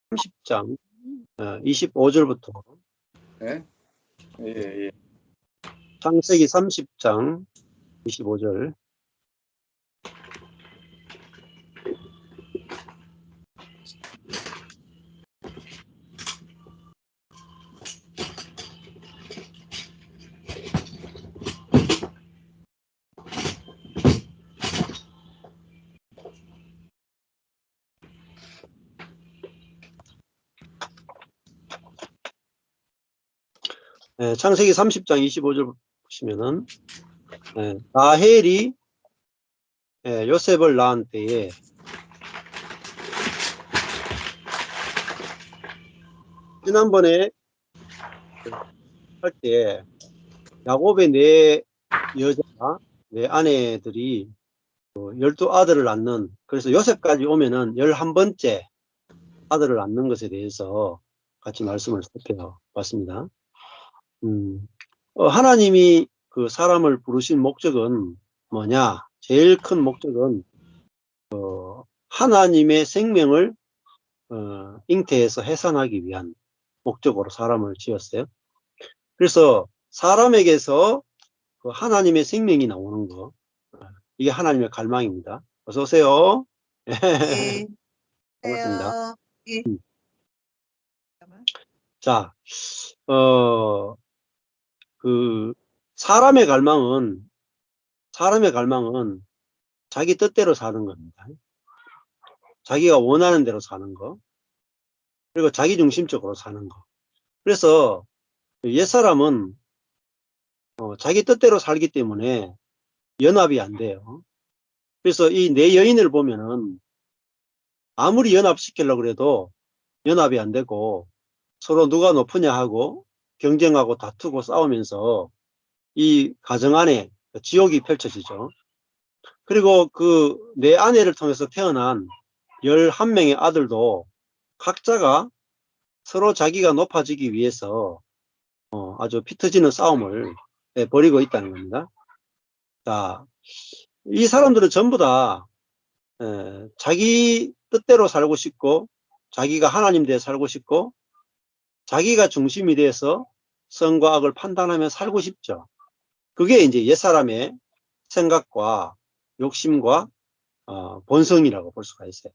30장 25절부터 예? 예. 창세기 30장 25절. 창세기 30장 25절 보시면은 라헬이 요셉을 낳은 때에 지난번에 할 때 야곱의 네 여자 네 아내들이 12아들을 낳는, 그래서 요셉까지 오면은 11번째 아들을 낳는 것에 대해서 같이 말씀을 살펴봤습니다. 하나님이 그 사람을 부르신 목적은 뭐냐? 제일 큰 목적은 하나님의 생명을 잉태해서 해산하기 위한 목적으로 사람을 지었어요. 그래서 사람에게서 그 하나님의 생명이 나오는 거, 이게 하나님의 갈망입니다. 어서 오세요. 예. 반갑습니다. 안녕하세요. 예. 자, 그 사람의 갈망은 자기 뜻대로 사는 겁니다. 자기가 원하는 대로 사는 거, 그리고 자기 중심적으로 사는 거. 그래서 옛사람은 자기 뜻대로 살기 때문에 연합이 안 돼요. 그래서 이 네 여인을 보면은 아무리 연합시키려고 그래도 연합이 안 되고 서로 누가 높으냐 하고 경쟁하고 다투고 싸우면서 이 가정 안에 지옥이 펼쳐지죠. 그리고 그 네 아내를 통해서 태어난 11명의 아들도 각자가 서로 자기가 높아지기 위해서 아주 피 터지는 싸움을 벌이고 있다는 겁니다. 자, 이 사람들은 전부 다 자기 뜻대로 살고 싶고, 자기가 하나님 대해 살고 싶고, 자기가 중심이 돼서 선과 악을 판단하며 살고 싶죠. 그게 이제 옛사람의 생각과 욕심과 본성이라고 볼 수가 있어요.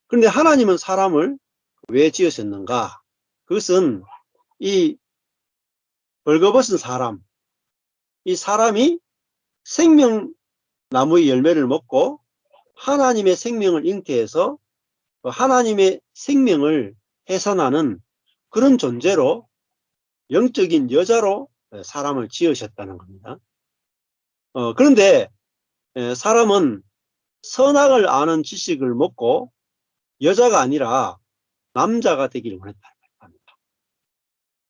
그런데 하나님은 사람을 왜 지으셨는가? 그것은 이 벌거벗은 사람, 이 사람이 생명나무의 열매를 먹고 하나님의 생명을 잉태해서 하나님의 생명을 해산하는 그런 존재로, 영적인 여자로 사람을 지으셨다는 겁니다. 그런데 사람은 선악을 아는 지식을 먹고 여자가 아니라 남자가 되기를 원했다는 겁니다.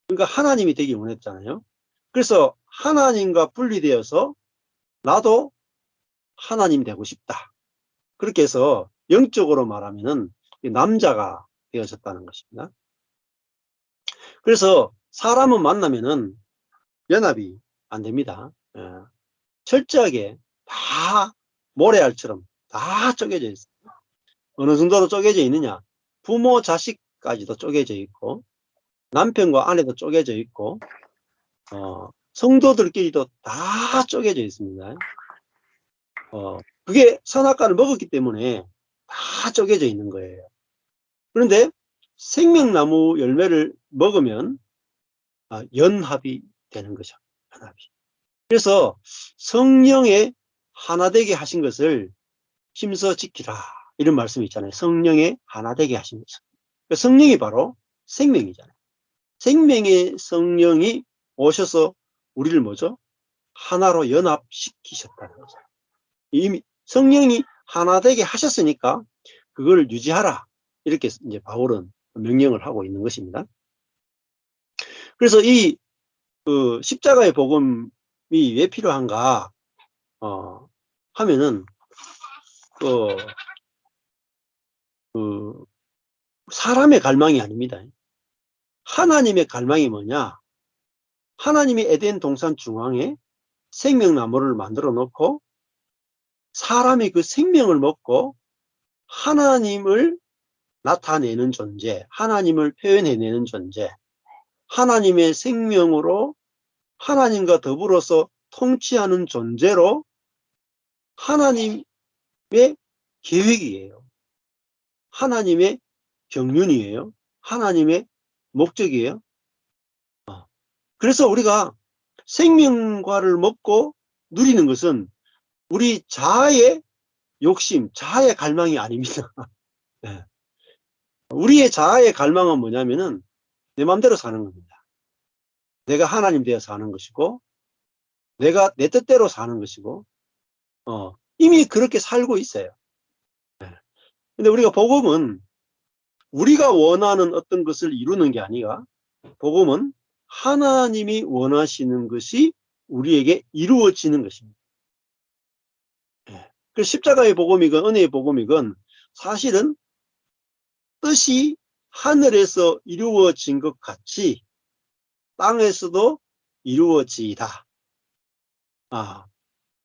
그러니까 하나님이 되기 원했잖아요. 그래서 하나님과 분리되어서 나도 하나님 되고 싶다. 그렇게 해서 영적으로 말하면은 남자가 되어졌다는 것입니다. 그래서 사람은 만나면은 연합이 안 됩니다. 철저하게 다 모래알처럼 다 쪼개져 있어요. 어느 정도로 쪼개져 있느냐? 부모 자식까지도 쪼개져 있고, 남편과 아내도 쪼개져 있고, 성도들끼리도 다 쪼개져 있습니다. 그게 선악과를 먹었기 때문에 다 쪼개져 있는 거예요. 그런데 생명나무 열매를 먹으면 연합이 되는 거죠. 연합이. 그래서 성령의 하나 되게 하신 것을 힘써 지키라, 이런 말씀이 있잖아요. 성령의 하나 되게 하신 것을. 그러니까 성령이 바로 생명이잖아요. 생명의 성령이 오셔서 우리를 뭐죠? 하나로 연합시키셨다는 거죠. 이미 성령이 하나 되게 하셨으니까 그걸 유지하라, 이렇게 이제 바울은 명령을 하고 있는 것입니다. 그래서 이 십자가의 복음이 왜 필요한가 하면은 사람의 갈망이 아닙니다. 하나님의 갈망이 뭐냐? 하나님이 에덴 동산 중앙에 생명나무를 만들어 놓고 사람이 그 생명을 먹고 하나님을 나타내는 존재, 하나님을 표현해내는 존재, 하나님의 생명으로 하나님과 더불어서 통치하는 존재로 하나님의 계획이에요. 하나님의 경륜이에요. 하나님의 목적이에요. 그래서 우리가 생명과를 먹고 누리는 것은 우리 자아의 욕심, 자아의 갈망이 아닙니다. 네. 우리의 자아의 갈망은 뭐냐면은 내 마음대로 사는 겁니다. 내가 하나님 되어 사는 것이고, 내가 내 뜻대로 사는 것이고, 이미 그렇게 살고 있어요. 네. 근데 우리가 복음은 우리가 원하는 어떤 것을 이루는 게 아니라, 복음은 하나님이 원하시는 것이 우리에게 이루어지는 것입니다. 그 십자가의 복음이건 은혜의 복음이건 사실은 뜻이 하늘에서 이루어진 것 같이 땅에서도 이루어지이다.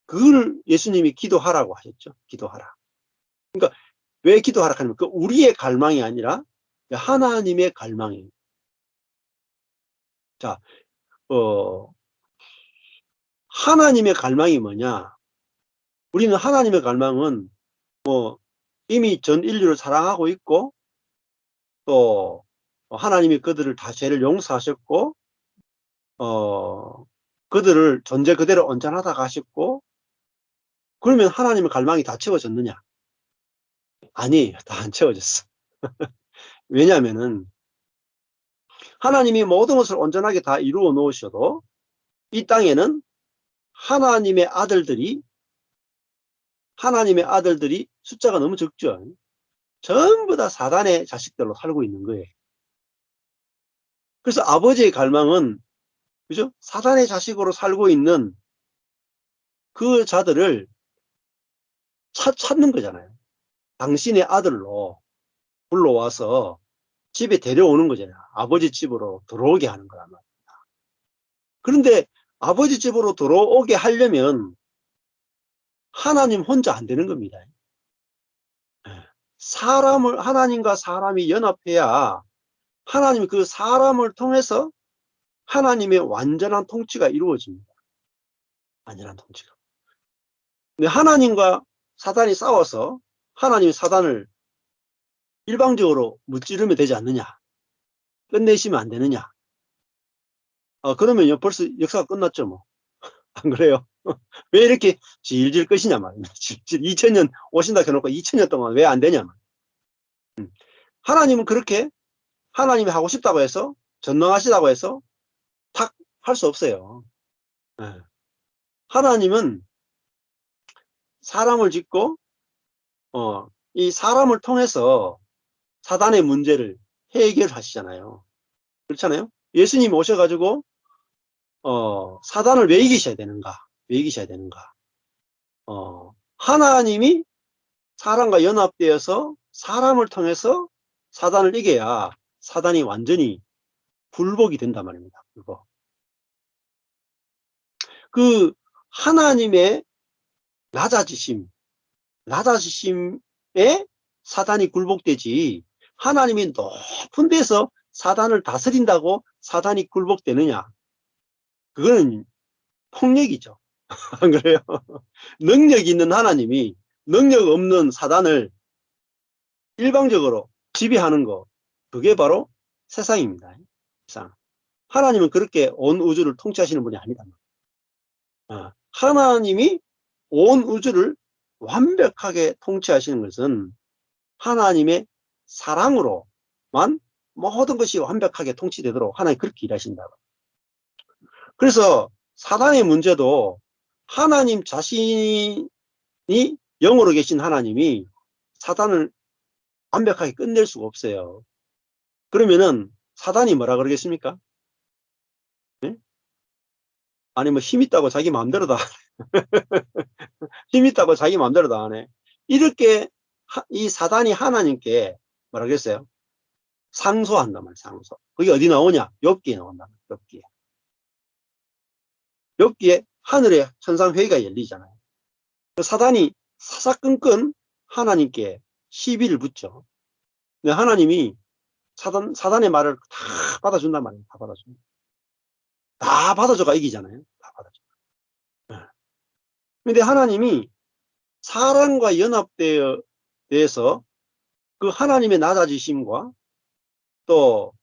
그걸 예수님이 기도하라고 하셨죠. 기도하라. 그러니까 왜 기도하라 하냐면 그 우리의 갈망이 아니라 하나님의 갈망이에요. 자, 하나님의 갈망이 뭐냐? 우리는 하나님의 갈망은 이미 전 인류를 사랑하고 있고, 또 하나님이 그들을 다 죄를 용서하셨고, 그들을 존재 그대로 온전하다고 하셨고, 그러면 하나님의 갈망이 다 채워졌느냐? 아니에요. 다 안 채워졌어. 왜냐하면은 하나님이 모든 것을 온전하게 다 이루어 놓으셔도 이 땅에는 하나님의 아들들이 숫자가 너무 적죠. 전부 다 사단의 자식들로 살고 있는 거예요. 그래서 아버지의 갈망은, 그죠? 사단의 자식으로 살고 있는 그 자들을 찾는 거잖아요. 당신의 아들로 불러와서 집에 데려오는 거잖아요. 아버지 집으로 들어오게 하는 거란 말이에요. 그런데 아버지 집으로 들어오게 하려면 하나님 혼자 안 되는 겁니다. 하나님과 사람이 연합해야 하나님이 그 사람을 통해서 하나님의 완전한 통치가 이루어집니다. 완전한 통치가. 근데 하나님과 사단이 싸워서 하나님이 사단을 일방적으로 무찌르면 되지 않느냐? 끝내시면 안 되느냐? 그러면요, 벌써 역사가 끝났죠, 뭐. 안 그래요? 왜 이렇게 질질 끄시냐 말입니다. 질질 2000년 오신다 해놓고 2000년 동안 왜 안 되냐 말이에요. 하나님은 그렇게 하나님이 하고 싶다고 해서, 전능하시다고 해서 탁 할 수 없어요. 하나님은 사람을 짓고 이 사람을 통해서 사단의 문제를 해결하시잖아요. 그렇잖아요. 예수님이 오셔가지고 사단을 왜 이기셔야 되는가? 왜 이기셔야 되는가? 하나님이 사람과 연합되어서 사람을 통해서 사단을 이겨야 사단이 완전히 굴복이 된단 말입니다. 굴복. 그 하나님의 낮아지심에 사단이 굴복되지, 하나님이 높은 데서 사단을 다스린다고 사단이 굴복되느냐? 그거는 폭력이죠. 안 그래요? 능력 있는 하나님이 능력 없는 사단을 일방적으로 지배하는 거, 그게 바로 세상입니다. 세상. 하나님은 그렇게 온 우주를 통치하시는 분이 아니다. 하나님이 온 우주를 완벽하게 통치하시는 것은 하나님의 사랑으로만 모든 것이 완벽하게 통치되도록 하나님이 그렇게 일하신다. 그래서 사단의 문제도 하나님 자신이 영으로 계신 하나님이 사단을 완벽하게 끝낼 수가 없어요. 그러면은 사단이 뭐라 그러겠습니까? 네? 아니 뭐 힘 있다고 자기 마음대로 다 힘 있다고 자기 마음대로 다 하네. 이렇게 이 사단이 하나님께 뭐라 그랬어요? 상소한단 말이에요. 상소. 그게 어디 나오냐? 욥기에 나온단 말이에요. 욥기에. 욥기에 하늘에 천상회의가 열리잖아요. 사단이 사사건건 하나님께 시비를 붙죠. 근데 하나님이 사단의 말을 다 받아준단 말이에요. 다 받아준다. 다 받아줘가 이기잖아요. 다 받아줘. 네. 근데 하나님이 사람과 연합되어 대해서 그 하나님의 낮아지심과 또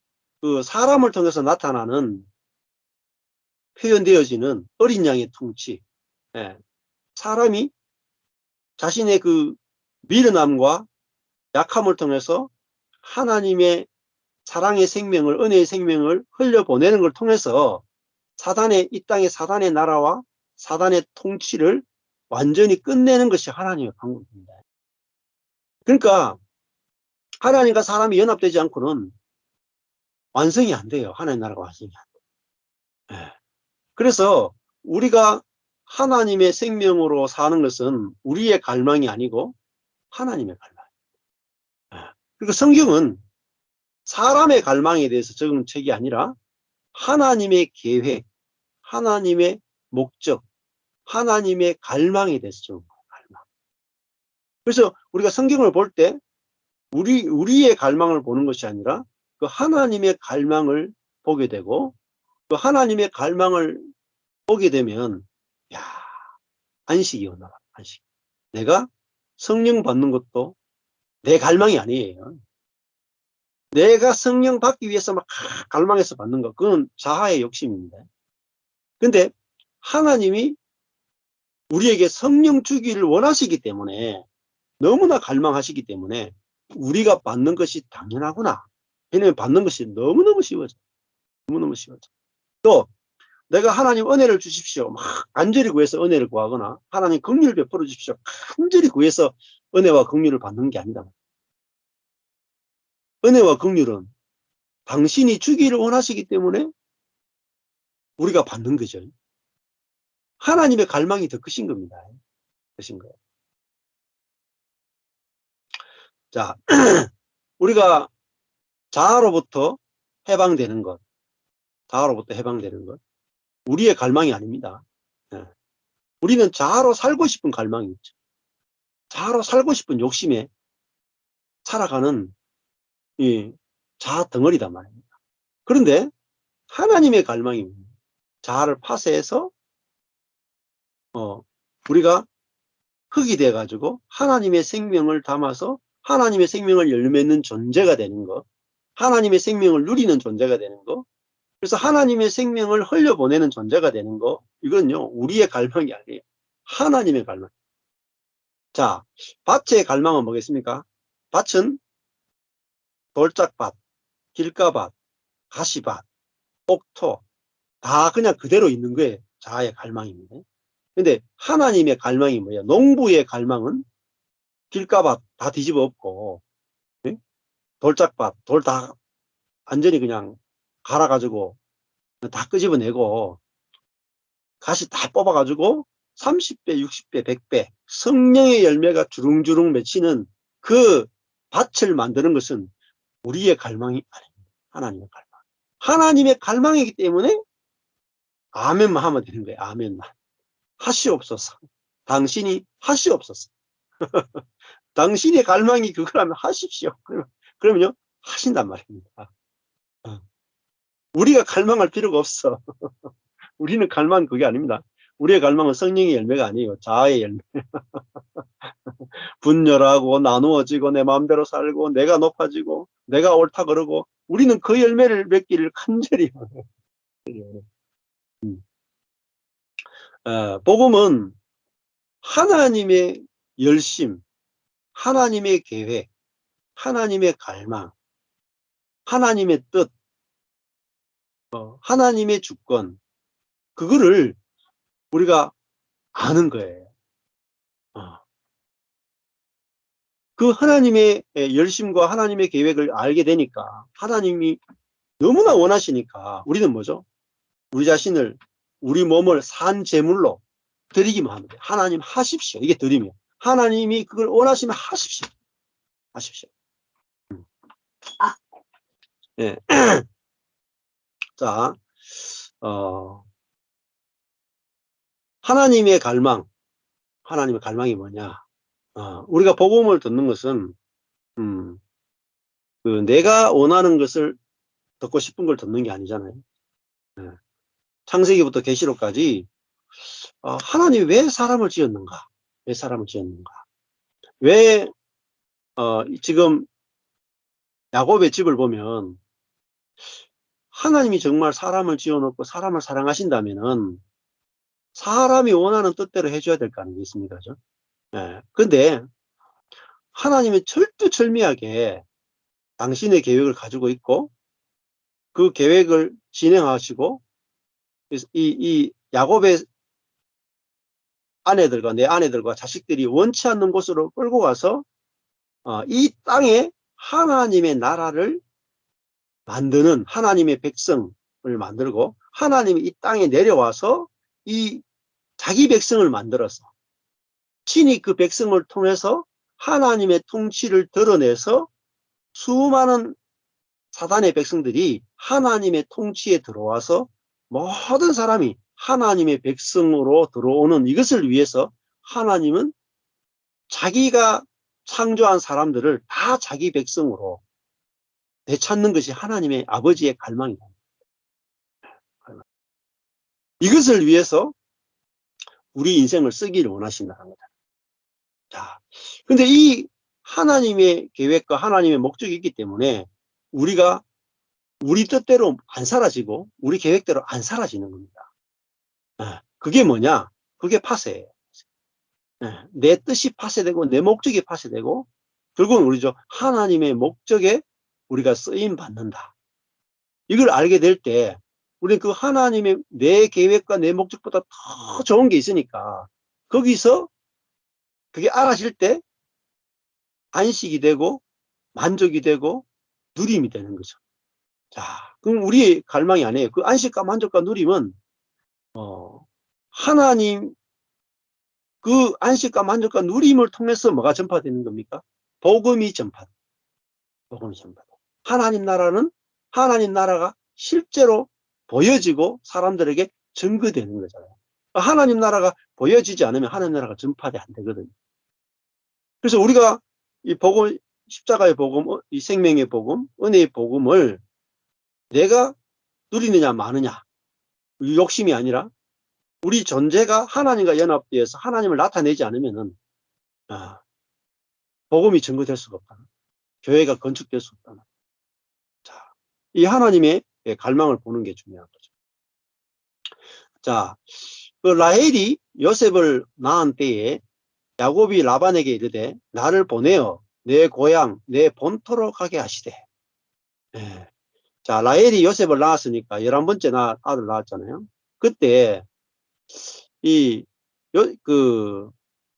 그 사람을 통해서 나타나는 표현되어지는 어린 양의 통치, 예. 사람이 자신의 그 미련함과 약함을 통해서 하나님의 사랑의 생명을, 은혜의 생명을 흘려보내는 걸 통해서 이 땅의 사단의 나라와 사단의 통치를 완전히 끝내는 것이 하나님의 방법입니다. 그러니까 하나님과 사람이 연합되지 않고는 완성이 안 돼요. 하나님 나라가 완성이 안 돼요. 예. 그래서 우리가 하나님의 생명으로 사는 것은 우리의 갈망이 아니고 하나님의 갈망. 예. 그리고 성경은 사람의 갈망에 대해서 적은 책이 아니라 하나님의 계획, 하나님의 목적, 하나님의 갈망에 대해서 적은 거예요. 갈망. 그래서 우리가 성경을 볼 때 우리의 갈망을 보는 것이 아니라 그 하나님의 갈망을 보게 되고, 그 하나님의 갈망을 보게 되면 야, 안식이 온다. 안식. 내가 성령 받는 것도 내 갈망이 아니에요. 내가 성령 받기 위해서 막 갈망해서 받는 것, 그건 자아의 욕심입니다. 근데 하나님이 우리에게 성령 주기를 원하시기 때문에, 너무나 갈망하시기 때문에 우리가 받는 것이 당연하구나. 왜냐면 받는 것이 너무너무 쉬워져. 너무너무 쉬워져. 또 내가 하나님 은혜를 주십시오, 막 간절히 구해서 은혜를 구하거나 하나님 긍휼을 베풀어 주십시오, 간절히 구해서 은혜와 긍휼을 받는 게 아니다. 은혜와 긍휼은 당신이 주기를 원하시기 때문에 우리가 받는 거죠. 하나님의 갈망이 더 크신 겁니다. 크신 거예요. 자, 우리가 자아로부터 해방되는 것, 자아로부터 해방되는 것, 우리의 갈망이 아닙니다. 예. 우리는 자아로 살고 싶은 갈망이 있죠. 자아로 살고 싶은 욕심에 살아가는 이 자아 덩어리단 말입니다. 그런데 하나님의 갈망이 자아를 파쇄해서 우리가 흙이 돼 가지고 하나님의 생명을 담아서 하나님의 생명을 열매맺는 존재가 되는 것, 하나님의 생명을 누리는 존재가 되는 것, 그래서 하나님의 생명을 흘려보내는 존재가 되는 것, 이건요 우리의 갈망이 아니에요. 하나님의 갈망. 자, 밭의 갈망은 뭐겠습니까? 밭은 돌짝밭, 길가밭, 가시밭, 옥토 다 그냥 그대로 있는 거예요. 자아의 갈망입니다. 근데 하나님의 갈망이 뭐예요? 농부의 갈망은 길가밭 다 뒤집어 엎고, 네? 돌짝밭 돌 다 완전히 그냥 갈아가지고 다 끄집어내고 가시 다 뽑아가지고 30배, 60배, 100배 성령의 열매가 주릉주릉 맺히는 그 밭을 만드는 것은 우리의 갈망이 아닙니다. 하나님의 갈망. 하나님의 갈망이기 때문에 아멘만 하면 되는 거예요. 아멘만. 하시옵소서. 당신이 하시옵소서. 당신의 갈망이 그거라면 하십시오. 그러면요 하신단 말입니다. 우리가 갈망할 필요가 없어. 우리는 갈망 그게 아닙니다. 우리의 갈망은 성령의 열매가 아니에요. 자아의 열매. 분열하고 나누어지고 내 마음대로 살고 내가 높아지고 내가 옳다 그러고, 우리는 그 열매를 맺기를 간절히 원해요. 복음은 하나님의 열심, 하나님의 계획, 하나님의 갈망, 하나님의 뜻, 하나님의 주권, 그거를 우리가 아는 거예요. 그 하나님의 열심과 하나님의 계획을 알게 되니까, 하나님이 너무나 원하시니까 우리는 뭐죠? 우리 자신을, 우리 몸을 산 제물로 드리기만 하면 돼요. 하나님 하십시오. 이게 드리면 하나님이 그걸 원하시면 하십시오. 하십시오. 예. 자, 하나님의 갈망이 뭐냐? 우리가 복음을 듣는 것은 내가 원하는 것을 듣고 싶은 걸 듣는 게 아니잖아요. 예. 창세기부터 계시록까지 하나님 왜 사람을 지었는가? 왜 사람을 지었는가? 왜 지금 야곱의 집을 보면 하나님이 정말 사람을 지어놓고 사람을 사랑하신다면은 사람이 원하는 뜻대로 해줘야 될 거 아니겠습니까? 그죠? 예. 근데 하나님은 철두철미하게 당신의 계획을 가지고 있고 그 계획을 진행하시고 이 야곱의 아내들과 내 아내들과 자식들이 원치 않는 곳으로 끌고 가서 이 땅에 하나님의 나라를 만드는 하나님의 백성을 만들고 하나님이 이 땅에 내려와서 이 자기 백성을 만들어서 친히 그 백성을 통해서 하나님의 통치를 드러내서 수많은 사단의 백성들이 하나님의 통치에 들어와서 모든 사람이 하나님의 백성으로 들어오는 이것을 위해서 하나님은 자기가 창조한 사람들을 다 자기 백성으로 되찾는 것이 하나님의 아버지의 갈망이다. 이것을 위해서 우리 인생을 쓰기를 원하신다는 거다. 자, 근데 이 하나님의 계획과 하나님의 목적이 있기 때문에 우리가 우리 뜻대로 안 사라지고 우리 계획대로 안 사라지는 겁니다. 그게 뭐냐? 그게 파쇄예요. 내 뜻이 파쇄되고 내 목적이 파쇄되고 결국은 우리죠. 하나님의 목적에 우리가 쓰임 받는다. 이걸 알게 될 때 우리는 그 하나님의 내 계획과 내 목적보다 더 좋은 게 있으니까 거기서 그게 알아질 때 안식이 되고 만족이 되고 누림이 되는 거죠. 자, 그럼 우리의 갈망이 아니에요. 그 안식과 만족과 누림은 하나님 그 안식과 만족과 누림을 통해서 뭐가 전파되는 겁니까? 복음이 전파. 복음이 전파. 하나님 나라가 실제로 보여지고 사람들에게 증거되는 거잖아요. 하나님 나라가 보여지지 않으면 하나님 나라가 전파돼 안 되거든요. 그래서 우리가 이 복음, 십자가의 복음, 이 생명의 복음, 은혜의 복음을 내가 누리느냐 마느냐 욕심이 아니라 우리 존재가 하나님과 연합되어서 하나님을 나타내지 않으면은 복음이 증거될 수가 없다. 교회가 건축될 수 없다. 자, 이 하나님의 갈망을 보는 게 중요한 거죠. 자, 그 라헬이 요셉을 낳은 때에 야곱이 라반에게 이르되 나를 보내어 내 고향 내 본토로 가게 하시되. 예. 자, 라헬이 요셉을 낳았으니까 11번째 아들 낳았잖아요. 그때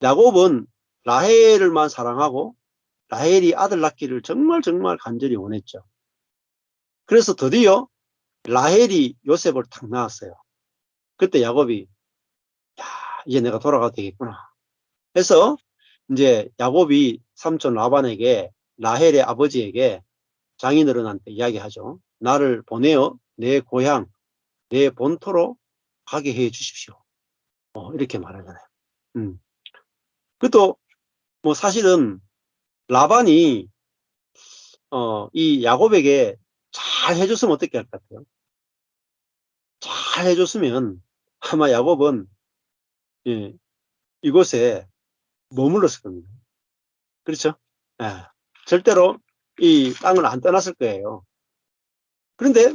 야곱은 라헬을만 사랑하고 라헬이 아들 낳기를 정말 간절히 원했죠. 그래서 드디어 라헬이 요셉을 탁 낳았어요. 그때 야곱이 이제 내가 돌아가도 되겠구나. 해서 이제 야곱이 삼촌 라반에게 라헬의 아버지에게 장인어른한테 이야기하죠. 나를 보내어 내 고향 내 본토로 가게 해 주십시오. 이렇게 말하잖아요. 그것도 뭐 사실은 라반이 이 야곱에게 잘 해줬으면 어떻게 할 것 같아요? 잘 해줬으면 아마 야곱은 이곳에 머물렀을 겁니다. 그렇죠? 절대로 이 땅을 안 떠났을 거예요. 그런데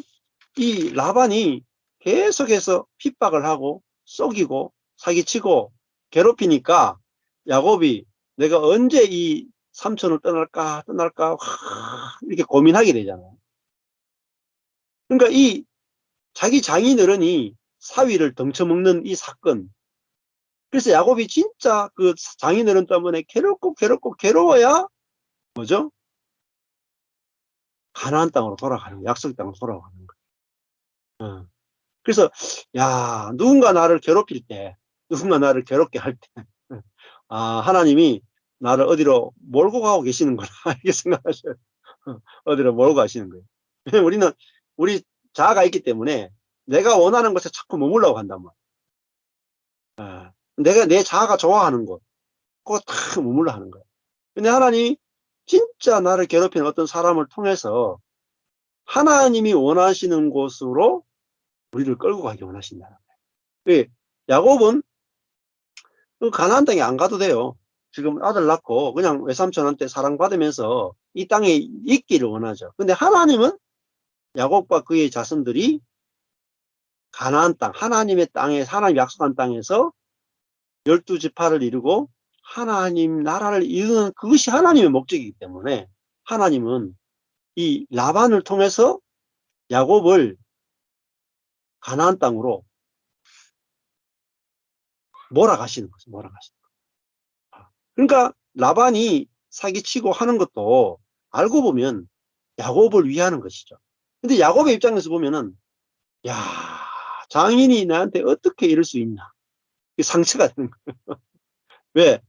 이 라반이 계속해서 핍박을 하고 속이고 사기치고 괴롭히니까 야곱이 내가 언제 이 삼촌을 떠날까 이렇게 고민하게 되잖아요. 그러니까 이 자기 장인어른이 사위를 덩쳐먹는 이 사건, 그래서 야곱이 진짜 그 장인어른 때문에 괴로워야 뭐죠? 가나안 땅으로 돌아가는 거예요. 약속 땅으로 돌아가는 거예요. 그래서 누군가 나를 괴롭힐 때, 누군가 나를 괴롭게 할 때, 하나님이 나를 어디로 몰고 가고 계시는구나 이렇게 생각하셔요. 어디로 몰고 가시는 거예요. 왜냐면 우리 자아가 있기 때문에 내가 원하는 곳에 자꾸 머물려고 한단 말이에요. 내가 내 자아가 좋아하는 곳, 그거 다 머물러 하는 거예요. 근데 하나님이 진짜 나를 괴롭히는 어떤 사람을 통해서 하나님이 원하시는 곳으로 우리를 끌고 가기 원하신다는 거예요. 야곱은 그 가나안 땅에 안 가도 돼요. 지금 아들 낳고 그냥 외삼촌한테 사랑받으면서 이 땅에 있기를 원하죠. 근데 하나님은 야곱과 그의 자손들이 가나안 땅, 하나님의 땅에, 하나님 약속한 땅에서 12지파를 이루고 하나님 나라를 이루는 그것이 하나님의 목적이기 때문에 하나님은 이 라반을 통해서 야곱을 가나안 땅으로 몰아가시는 거죠. 몰아가시는 거죠. 그러니까 라반이 사기치고 하는 것도 알고 보면 야곱을 위하는 것이죠. 근데 야곱의 입장에서 보면은 야, 장인이 나한테 어떻게 이럴 수 있나? 상처가 되는 거예요. 왜?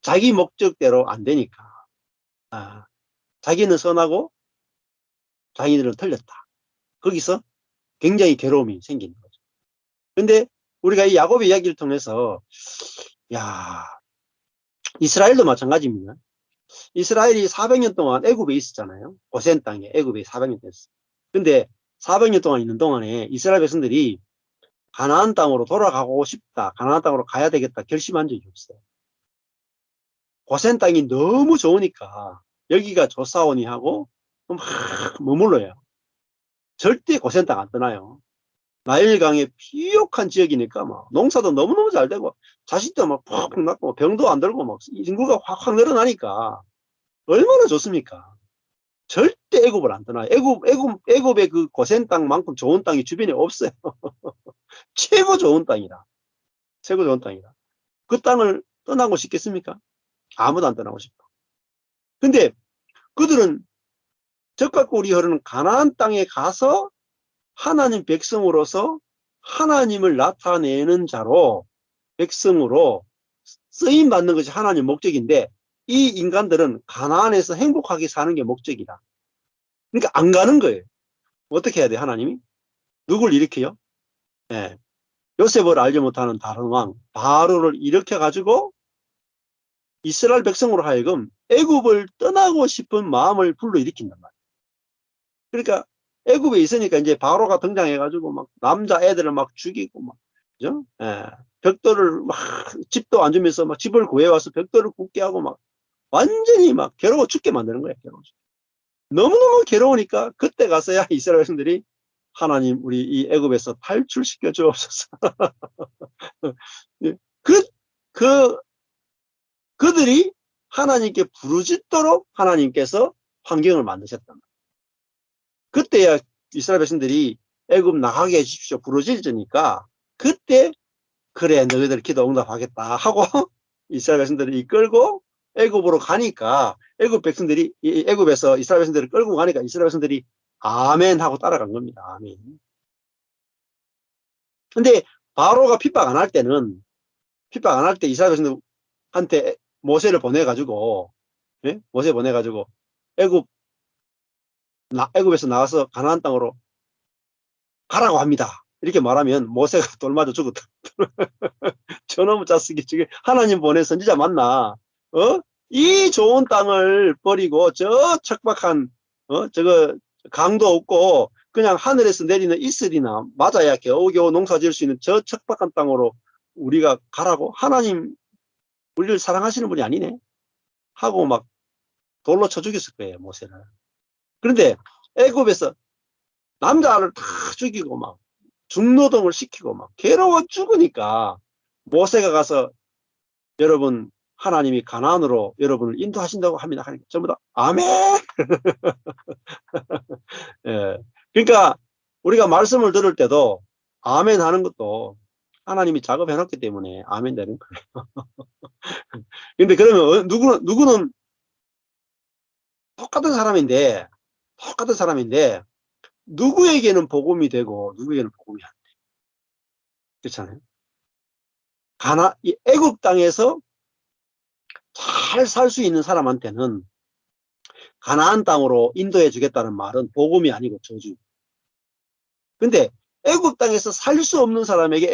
자기 목적대로 안 되니까. 자기는 선하고 자기들은 틀렸다. 거기서 굉장히 괴로움이 생기는 거죠. 근데 우리가 이 야곱의 이야기를 통해서 야, 이스라엘도 마찬가지입니다. 이스라엘이 400년 동안 애굽에 있었잖아요. 고센 땅에 애굽에 400년 됐어요. 근데 400년 동안 있는 동안에 이스라엘 백성들이 가나안 땅으로 돌아가고 싶다. 가나안 땅으로 가야 되겠다. 결심한 적이 없어요. 고센 땅이 너무 좋으니까 여기가 좋사오니 하고 막 머물러요. 절대 고센 땅 안 떠나요. 나일강의 비옥한 지역이니까 막 농사도 너무너무 잘 되고 자식도 막 푹푹 낳고 병도 안 들고 막 인구가 확확 늘어나니까 얼마나 좋습니까? 절대 애굽을 안 떠나요. 애굽의 그 고센 땅만큼 좋은 땅이 주변에 없어요. 최고 좋은 땅이라. 최고 좋은 땅이라. 그 땅을 떠나고 싶겠습니까? 아무도 안 떠나고 싶어. 근데 그들은 적과 꿀이 흐르는 가나안 땅에 가서 하나님 백성으로서 하나님을 나타내는 자로 백성으로 쓰임 받는 것이 하나님 목적인데 이 인간들은 가나안에서 행복하게 사는 게 목적이다. 그러니까 안 가는 거예요. 어떻게 해야 돼 하나님이? 누굴 일으켜요? 예. 요셉을 알지 못하는 다른 왕 바로를 일으켜 가지고 이스라엘 백성으로 하여금 애굽을 떠나고 싶은 마음을 불러일으킨단 말이에요. 그러니까 애굽에 있으니까 이제 바로가 등장해 가지고 막 남자 애들을 막 죽이고 막 그죠? 예. 벽돌을 막 집도 안 주면서 막 집을 구해와서 벽돌을 굽게 하고 막 완전히 막 괴로워 죽게 만드는 거예요. 괴로워 죽게. 너무너무 괴로우니까 그때 가서야 이스라엘 백성들이 하나님 우리 이 애굽에서 탈출시켜 주옵소서. 그, 그, 그들이 하나님께 부르짖도록 하나님께서 환경을 만드셨단 말이에요. 그때야 이스라엘 백성들이 애굽 나가게 해주십시오 부르짖으니까 그때 그래 너희들 기도 응답하겠다 하고 이스라엘 백성들을 이끌고 애굽으로 가니까 애굽 백성들이 애굽에서 이스라엘 백성들을 끌고 가니까 이스라엘 백성들이 아멘 하고 따라간 겁니다. 아멘. 근데 바로가 핍박 안 할 때는 핍박 안 할 때 이스라엘 백성들한테 모세를 보내가지고 예? 모세 보내가지고 애굽에서 나와서 가나안 땅으로 가라고 합니다. 이렇게 말하면 모세가 돌 맞아 죽었다. 저놈의 자식이 지금 하나님 보낸 선지자 맞나? 어? 이 좋은 땅을 버리고 저 척박한 저거 강도 없고 그냥 하늘에서 내리는 이슬이나 맞아야 겨우겨우 농사 지을 수 있는 저 척박한 땅으로 우리가 가라고? 하나님 우리를 사랑하시는 분이 아니네 하고 막 돌로 쳐 죽였을 거예요 모세를. 그런데 애굽에서 남자를 다 죽이고 막 중노동을 시키고 막 괴로워 죽으니까 모세가 가서 여러분 하나님이 가나안으로 여러분을 인도하신다고 합니다. 전부 다 아멘. 예. 그러니까 우리가 말씀을 들을 때도 아멘 하는 것도 하나님이 작업해 놨기 때문에 아멘 되는 거예요. 근데 그러면 누구는 똑같은 사람인데 누구에게는 복음이 되고 누구에게는 복음이 안 돼. 그렇잖아요. 이 애굽 땅에서 잘 살 수 있는 사람한테는 가나안 땅으로 인도해 주겠다는 말은 복음이 아니고 저주. 근데 애굽 땅에서 살 수 없는 사람에게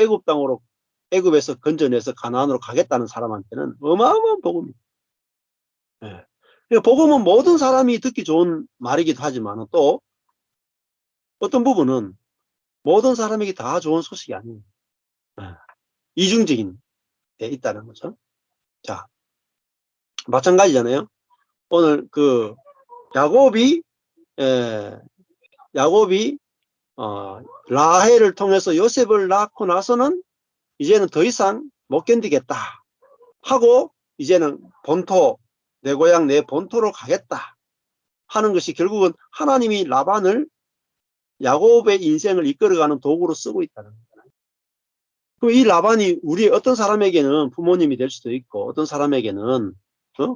애굽에서 건져내서 가나안으로 가겠다는 사람한테는 어마어마한 복음이에요. 예. 복음은 모든 사람이 듣기 좋은 말이기도 하지만 또 어떤 부분은 모든 사람에게 다 좋은 소식이 아니에요. 이중적인 데 있다는 거죠. 자, 마찬가지잖아요. 오늘 그 야곱이 야곱이 라헬을 통해서 요셉을 낳고 나서는 이제는 더 이상 못 견디겠다 하고 이제는 본토, 내 고향 내 본토로 가겠다 하는 것이 결국은 하나님이 라반을 야곱의 인생을 이끌어가는 도구로 쓰고 있다는 거잖아요. 그럼 이 라반이 우리 어떤 사람에게는 부모님이 될 수도 있고 어떤 사람에게는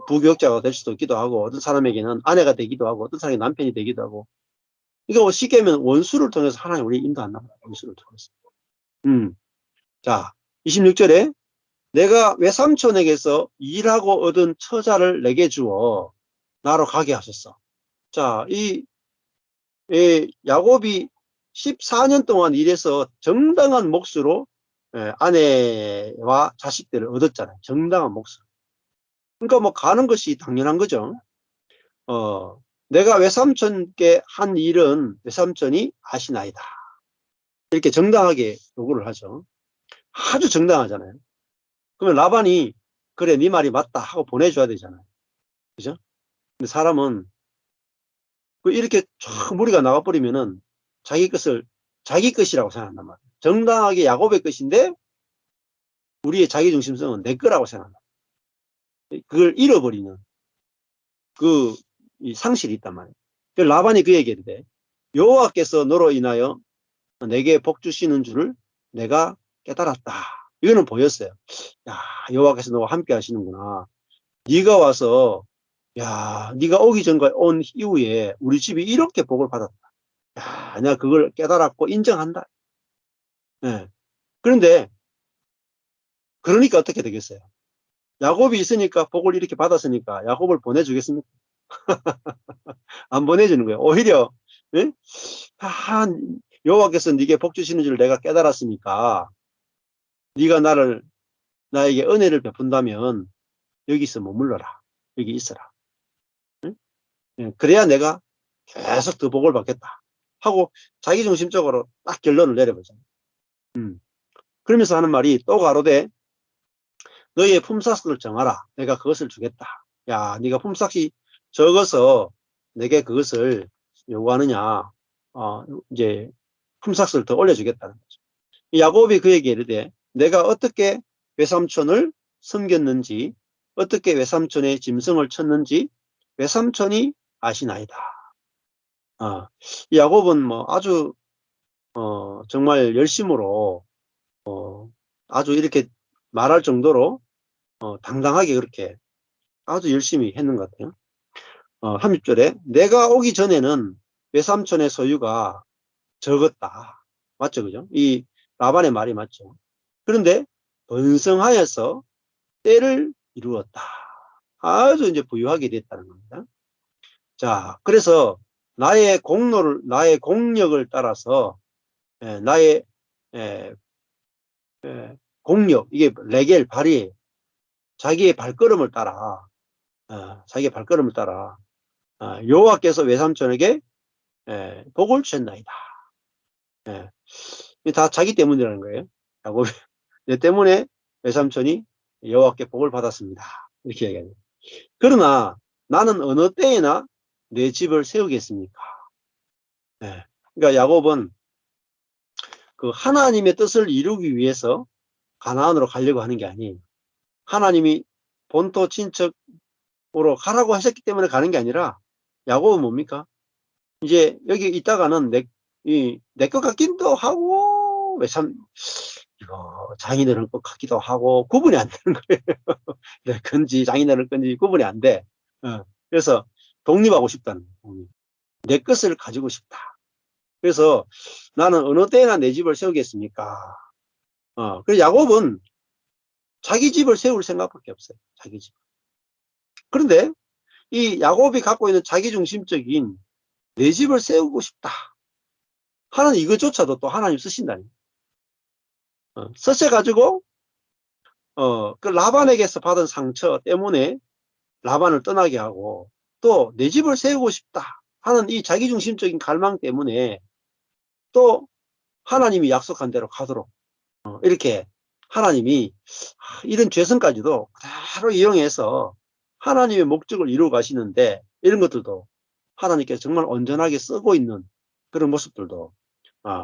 부교육자가 될 수도 있기도 하고 어떤 사람에게는 아내가 되기도 하고 어떤 사람에게 남편이 되기도 하고 이거 쉽게 하면 원수를 통해서 하나님 우리 인도한단 말이에요. 원수를 통해서. 자, 26절에 내가 외삼촌에게서 일하고 얻은 처자를 내게 주어 나로 가게 하셨어. 자, 이 야곱이 14년 동안 일해서 정당한 몫으로 아내와 자식들을 얻었잖아요. 정당한 몫으로. 그러니까 뭐 가는 것이 당연한 거죠. 내가 외삼촌께 한 일은 외삼촌이 아시나이다. 이렇게 정당하게 요구를 하죠. 아주 정당하잖아요. 그러면 라반이 그래 네 말이 맞다 하고 보내줘야 되잖아요. 그죠? 근데 사람은 이렇게 쫙 무리가 나가버리면은 자기 것이라고 생각한단 말이에요. 정당하게 야곱의 것인데 우리의 자기중심성은 내 거라고 생각한다. 그걸 잃어버리는 이 상실이 있단 말이에요. 라반이 그 얘기를 해. 여호와께서 너로 인하여 내게 복 주시는 줄을 내가 깨달았다. 이거는 보였어요. 야, 여호와께서 너와 함께 하시는구나. 네가 와서 야, 네가 오기 전과 온 이후에 우리 집이 이렇게 복을 받았다. 야, 내가 그걸 깨달았고 인정한다. 예. 그런데 그러니까 어떻게 되겠어요? 야곱이 있으니까 복을 이렇게 받았으니까 야곱을 보내주겠습니까? 안 보내주는 거예요. 오히려 예? 아, 여호와께서 네게 복 주시는 줄 내가 깨달았으니까 네가 나에게 은혜를 베푼다면 여기서 머물러라. 여기 있어라. 예? 예, 그래야 내가 계속 더 복을 받겠다 하고 자기중심적으로 딱 결론을 내려보잖아요. 그러면서 하는 말이 또 가로되 너희의 품삯을 정하라. 내가 그것을 주겠다. 야, 네가 품삯이 적어서 내게 그것을 요구하느냐. 이제 품삯을 더 올려주겠다는 거죠. 야곱이 그에게 이르되 내가 어떻게 외삼촌을 섬겼는지 어떻게 외삼촌의 짐승을 쳤는지 외삼촌이 아시나이다. 야곱은 뭐 아주 정말 열심으로 아주 이렇게 말할 정도로 당당하게 그렇게 아주 열심히 했는 것 같아요. 30절에 내가 오기 전에는 외삼촌의 소유가 적었다. 맞죠? 그죠? 이 라반의 말이 맞죠? 그런데 번성하여서 때를 이루었다. 아주 이제 부유하게 됐다는 겁니다. 자, 그래서 나의 공력을 따라서 나의 공력, 이게 레겔, 발이 자기의 발걸음을 따라 여호와께서 외삼촌에게 복을 주셨나이다. 다 자기 때문이라는 거예요. 야곱이 내 때문에 외삼촌이 여호와께 복을 받았습니다. 이렇게 얘기합니다. 그러나 나는 어느 때에나 내 집을 세우겠습니까? 그러니까 야곱은 그 하나님의 뜻을 이루기 위해서 가나안으로 가려고 하는 게 아니에요. 하나님이 본토 친척으로 가라고 하셨기 때문에 가는 게 아니라 야곱은 뭡니까? 이제 여기 있다가는 내 것 같기도 하고 외참 이거 장인어른 것 같기도 하고 구분이 안 되는 거예요. 내 건지 장인어른 건지 구분이 안 돼. 그래서 독립하고 싶다는 거예요. 내 것을 가지고 싶다. 그래서 나는 어느 때나 내 집을 세우겠습니까? 그래서 야곱은 자기 집을 세울 생각밖에 없어요. 자기 집. 그런데 이 야곱이 갖고 있는 자기중심적인 내 집을 세우고 싶다 하는 이것조차도 또 하나님 쓰신다니. 쓰셔가지고 그 라반에게서 받은 상처 때문에 라반을 떠나게 하고 또 내 집을 세우고 싶다 하는 이 자기중심적인 갈망 때문에 또 하나님이 약속한 대로 가도록 이렇게 하나님이 이런 죄성까지도 그대로 이용해서 하나님의 목적을 이루어 가시는데, 이런 것들도 하나님께서 정말 온전하게 쓰고 있는 그런 모습들도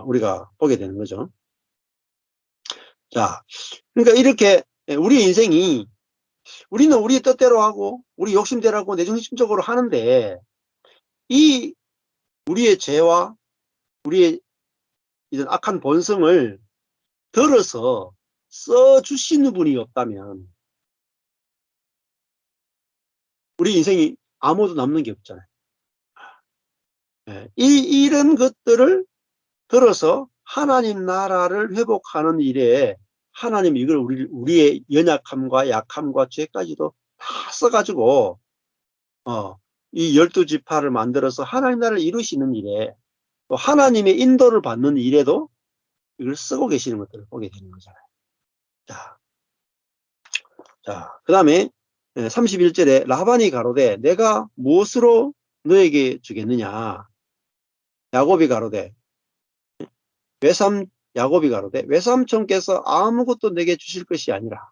우리가 보게 되는 거죠. 자, 그러니까 이렇게 우리 인생이, 우리는 우리 뜻대로 하고 우리 욕심대로 하고 내중심적으로 하는데, 이 우리의 죄와 우리의 이런 악한 본성을 들어서 써주시는 분이 없다면 우리 인생이 아무도 남는 게 없잖아요. 이런 것들을 들어서 하나님 나라를 회복하는 일에 하나님 이걸 우리의 연약함과 약함과 죄까지도 다 써가지고 이 12지파를 만들어서 하나님 나라를 이루시는 일에, 또 하나님의 인도를 받는 일에도 이걸 쓰고 계시는 것들을 보게 되는 거잖아요. 그 다음에 31절에 라반이 가로되 내가 무엇으로 너에게 주겠느냐. 야곱이 가로되 야곱이 가로되 외삼촌께서 아무것도 내게 주실 것이 아니라,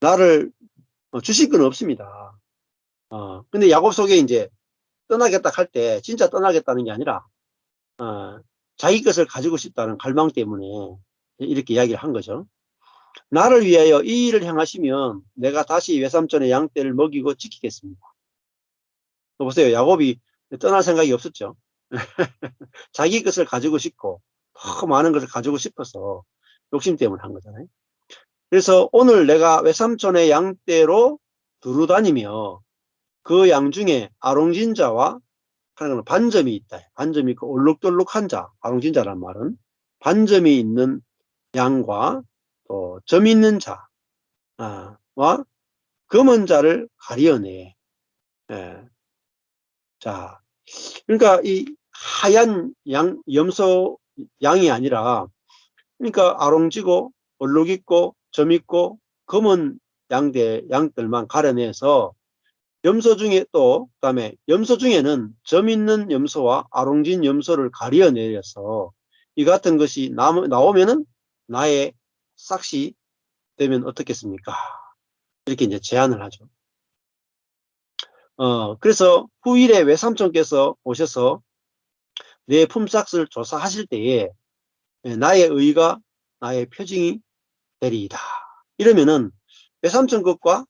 나를 주실 건 없습니다. 근데 야곱 속에 이제 떠나겠다 할 때 진짜 떠나겠다는 게 아니라 자기 것을 가지고 싶다는 갈망 때문에 이렇게 이야기를 한 거죠. 나를 위하여 이 일을 행하시면 내가 다시 외삼촌의 양떼를 먹이고 지키겠습니다. 또 보세요. 야곱이 떠날 생각이 없었죠. 자기 것을 가지고 싶고 더 많은 것을 가지고 싶어서 욕심 때문에 한 거잖아요. 그래서 오늘 내가 외삼촌의 양떼로 두루 다니며 그 양 중에 아롱진자와 하는 반점이 있다. 반점이 있고 올록돌록한 자, 아롱진자란 말은 반점이 있는 양과 또 점 있는 자와 검은 자를 가리어내. 자, 그러니까 이 하얀 염소 양이 아니라, 그러니까 아롱지고 얼룩 있고 점 있고 검은 양들만 가려내서, 염소 중에 또 그다음에 염소 중에는 점 있는 염소와 아롱진 염소를 가려내서 이 같은 것이 나오면은 나의 삭시 되면 어떻겠습니까? 이렇게 이제 제안을 하죠. 그래서 후일에 외삼촌께서 오셔서 내 품삯을 조사하실 때에 나의 의가 나의 표징이 되리이다. 이러면은 외삼촌 것과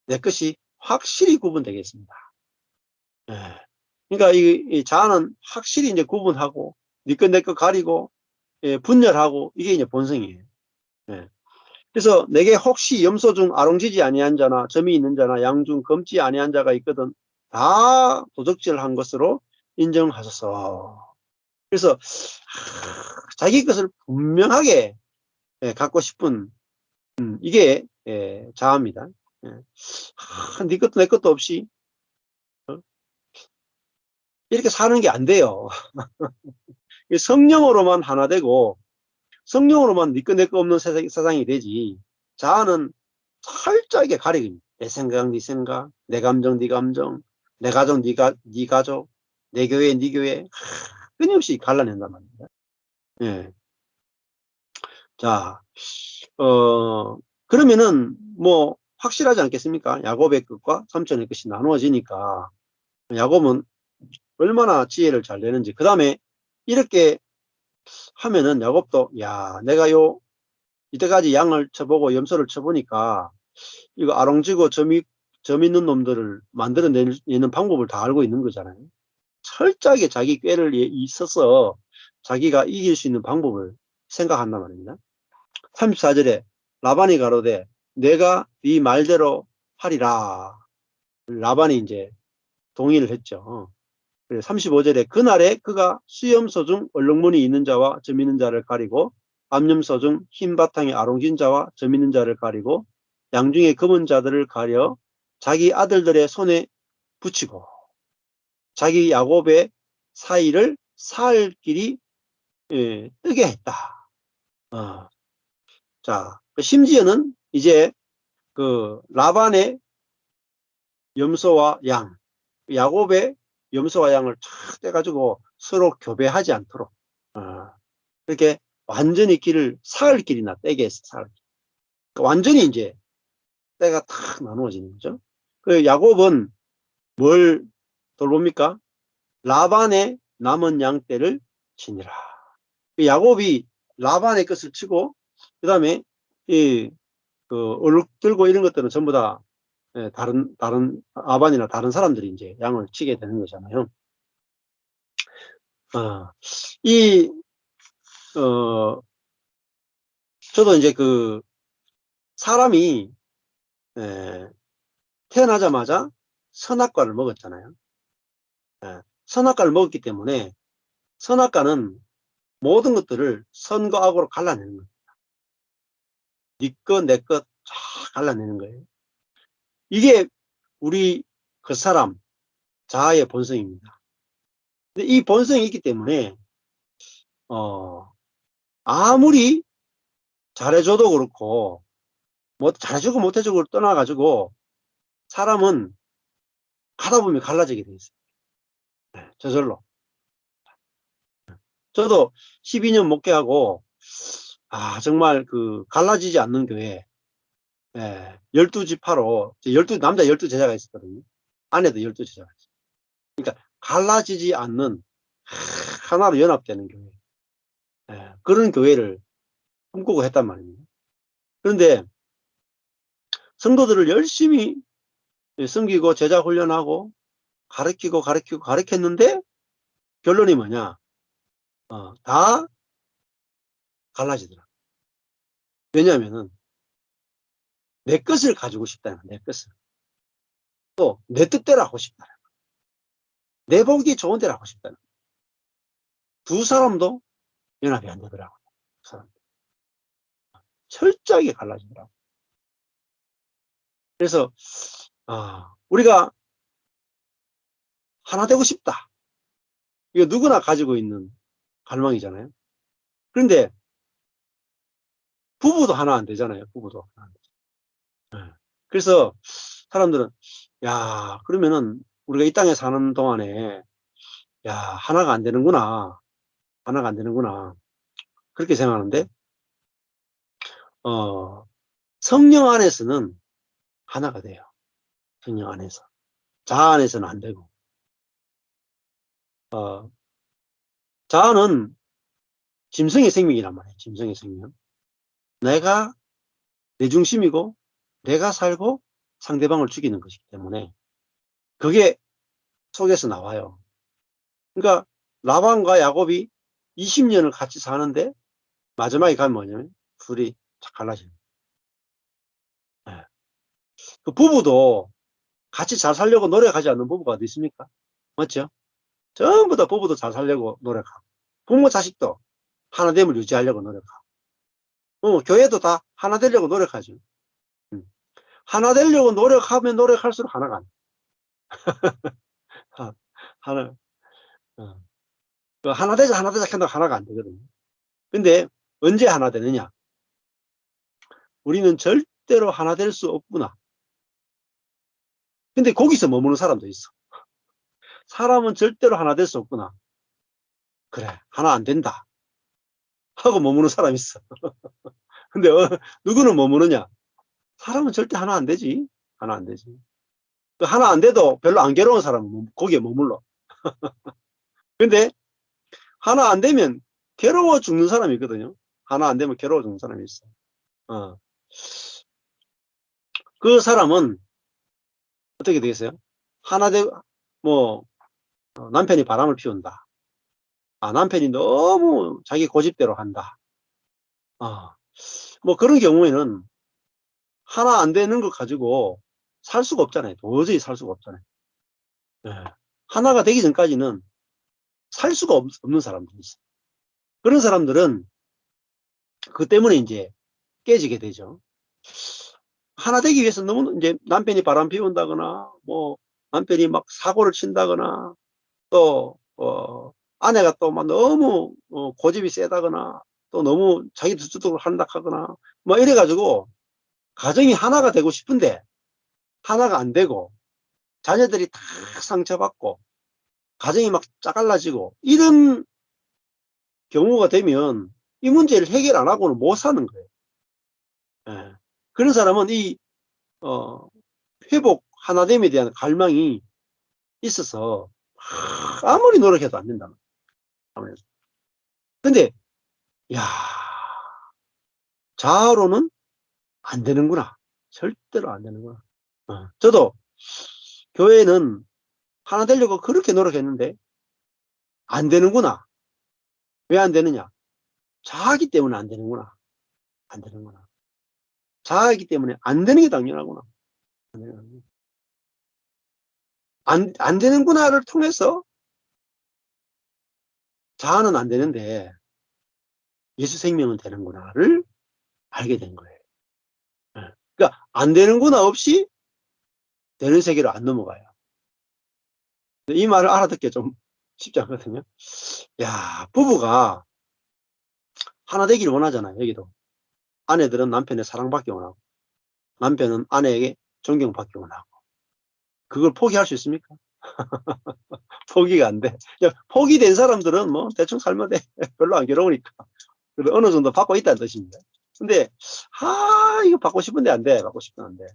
내 것이 확실히 구분되겠습니다. 그러니까 이 자아는 확실히 이제 구분하고 네 것 내 것 가리고 분열하고, 이게 이제 본성이에요. 그래서 내게 혹시 염소 중 아롱지지 아니한 자나 점이 있는 자나 양 중 검지 아니한 자가 있거든 다 도적질한 것으로 인정하소서. 그래서 자기 것을 분명하게 갖고 싶은 이게 자아입니다. 네 것도 내 것도 없이 이렇게 사는 게 안 돼요. 성령으로만 하나 되고 성령으로만 네 거 내 거 없는 세상이 되지, 자아는 철저하게 가리킵니다. 내 생각 네 생각, 내 감정 네 감정, 내 가족 네 가족, 내 교회 네 교회, 끊임없이 갈라낸단 말입니다. 자, 그러면은 뭐 확실하지 않겠습니까? 야곱의 것과 삼촌의 것이 나누어지니까 야곱은 얼마나 지혜를 잘 내는지. 그 다음에 이렇게 하면은 야곱도, 야, 내가 이때까지 양을 쳐보고 염소를 쳐보니까 이거 아롱지고 점 있는 놈들을 만들어내는 방법을 다 알고 있는 거잖아요. 철저하게 자기 꾀를 있어서 자기가 이길 수 있는 방법을 생각한단 말입니다. 34절에 라반이 가로되 내가 네 말대로 하리라. 라반이 이제 동의를 했죠. 35절에 그날에 그가 수염소 중 얼룩무늬 있는 자와 점 있는 자를 가리고 암염소 중 흰 바탕에 아롱진 자와 점 있는 자를 가리고 양 중에 검은 자들을 가려 자기 아들들의 손에 붙이고 자기 야곱의 사이를 살 길이 뜨게 했다. 자, 심지어는 이제 그 라반의 염소와 양, 야곱의 염소와 양을 쫙 떼가지고 서로 교배하지 않도록 이렇게 완전히 길을 사흘 길이나 떼게 했어. 사흘 길. 그러니까 완전히 이제 때가 탁 나누어지는 거죠. 그 야곱은 뭘 돌봅니까? 라반의 남은 양떼를 치니라. 야곱이 라반의 것을 치고 그 다음에 얼룩 들고 이런 것들은 전부 다 다른 아반이나 다른 사람들이 이제 양을 치게 되는 거잖아요. 이 저도 이제 그 사람이 태어나자마자 선악과를 먹었잖아요. 선악과를 먹었기 때문에 선악과는 모든 것들을 선과 악으로 갈라내는 거예요. 네 것, 내 것 다 갈라내는 거예요. 이게 우리 그 사람 자아의 본성입니다. 근데 이 본성이 있기 때문에 아무리 잘해줘도 그렇고 뭐 잘해주고 못해주고 떠나가지고 사람은 가다 보면 갈라지게 돼 있어요. 저절로. 저도 12년 목회하고 정말 그 갈라지지 않는 교회 12지파로 남자 12제자가 있었거든요. 아내도 12제자가 있어요. 그러니까 갈라지지 않는 하나로 연합되는 교회 그런 교회를 꿈꾸고 했단 말입니다. 그런데 성도들을 열심히 섬기고 제자 훈련하고 가르치고 가르쳤는데 결론이 뭐냐? 다 갈라지더라. 왜냐하면은 내 것을 가지고 싶다는 내 것을 또 내 뜻대로 하고 싶다는 내 보기 좋은 대로 하고 싶다는 두 사람도 연합이 안 되더라고요. 철저하게 갈라지더라고요. 그래서 우리가 하나 되고 싶다. 이거 누구나 가지고 있는 갈망이잖아요. 그런데 부부도 하나 안 되잖아요. 부부도 하나 안 되죠. 그래서 사람들은 그러면은 우리가 이 땅에 사는 동안에 하나가 안 되는구나. 하나가 안 되는구나. 그렇게 생각하는데 성령 안에서는 하나가 돼요. 성령 안에서. 자아 안에서는 안 되고. 자아는 짐승의 생명이란 말이에요. 짐승의 생명. 내가 내 중심이고 내가 살고 상대방을 죽이는 것이기 때문에 그게 속에서 나와요. 그러니까 라반과 야곱이 20년을 같이 사는데 마지막에 가면 뭐냐면 둘이 갈라지는 거예요. 그 부부도 같이 잘 살려고 노력하지 않는 부부가 어디 있습니까? 맞죠? 전부 다 부부도 잘 살려고 노력하고 부모 자식도 하나됨을 유지하려고 노력하고 교회도 다 하나 되려고 노력하죠. 하나 되려고 노력하면 노력할수록 하나가 안 돼. 하나, 하나 되자 한다고 하나가 안 되거든요. 근데 언제 하나 되느냐? 우리는 절대로 하나 될 수 없구나. 근데 거기서 머무는 사람도 있어. 사람은 절대로 하나 될 수 없구나. 그래, 하나 안 된다. 하고 머무는 사람이 있어. 근데 누구는 머무느냐? 사람은 절대 하나 안 되지. 하나 안 되지. 하나 안 돼도 별로 안 괴로운 사람은 거기에 머물러. 근데 하나 안 되면 괴로워 죽는 사람이 있거든요. 하나 안 되면 괴로워 죽는 사람이 있어. 그 사람은 어떻게 되겠어요? 하나 되, 뭐, 남편이 바람을 피운다. 남편이 너무 자기 고집대로 한다. 뭐 그런 경우에는 하나 안 되는 거 가지고 살 수가 없잖아요. 도저히 살 수가 없잖아요. 하나가 되기 전까지는 살 수가 없는 사람들이 있어요. 그런 사람들은 그 때문에 이제 깨지게 되죠. 하나 되기 위해서 너무 이제 남편이 바람 피운다거나 뭐 남편이 막 사고를 친다거나 또 아내가 또 막 너무 고집이 세다거나 또 너무 자기 뜻대로 한다 하거나 뭐 이래 가지고 가정이 하나가 되고 싶은데 하나가 안 되고 자녀들이 다 상처받고 가정이 막 짜갈라지고 이런 경우가 되면 이 문제를 해결 안 하고는 못 사는 거예요. 예. 그런 사람은 이 회복 하나됨에 대한 갈망이 있어서 아무리 노력해도 안 된다. 근데 야, 자아로는 안 되는구나. 절대로 안 되는구나. 저도 교회는 하나 되려고 그렇게 노력했는데 안 되는구나. 왜 안 되느냐? 자아기 때문에 안 되는구나. 안 되는구나. 자아이기 때문에 안 되는 게 당연하구나. 안 되는구나를 통해서 자아는 안 되는데 예수 생명은 되는구나를 알게 된 거예요. 그러니까 안 되는구나 없이 되는 세계로 안 넘어가요. 이 말을 알아듣기 좀 쉽지 않거든요. 야, 부부가 하나 되기를 원하잖아요. 여기도 아내들은 남편의 사랑받기 원하고 남편은 아내에게 존경받기 원하고 그걸 포기할 수 있습니까? 포기가 안 돼. 포기된 사람들은 뭐 대충 살면 돼. 별로 안 괴로우니까. 그래도 어느 정도 받고 있다는 뜻입니다. 근데 이거 받고 싶은데 안 돼. 받고 싶은데 안 돼.